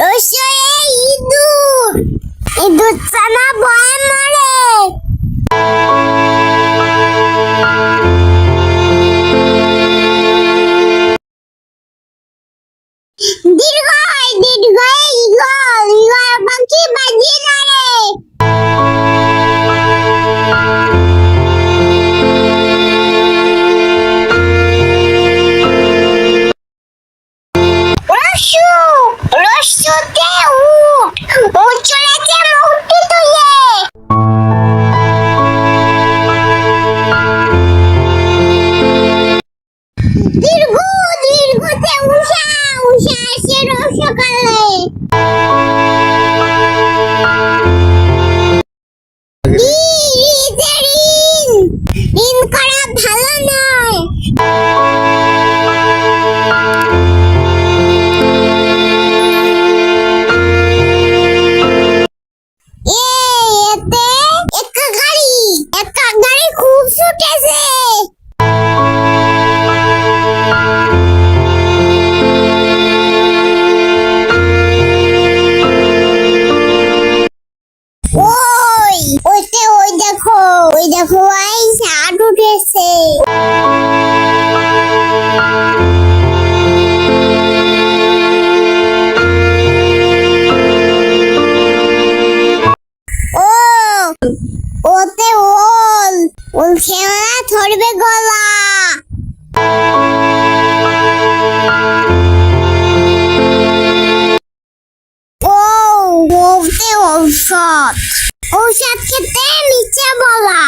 রসয়ে ইঁদুর, ইঁদুর ছানা ভয়ে মরে। দীর্ঘয় দীর্ঘয়ে ঈগল, ঈগল পাখি বাজিয়ে ধরে। রস্যু, রস্যুতে উট, উট চলেছে মুখটি তুলে। দীর্ঘ, দীর্ঘতে উষা, উষা আসে রসকালে। ঋণ, ঋণ করা ভালো নয়। এতে একা গাড়ি খুব ছুটেছে। ওই দেখো ভাই ষাট উঠেছে। ওতে ওল, ওল খেলা ধরবে গলা। ওতে ঔষধ, ঔষধ খেতে নিচে বলা।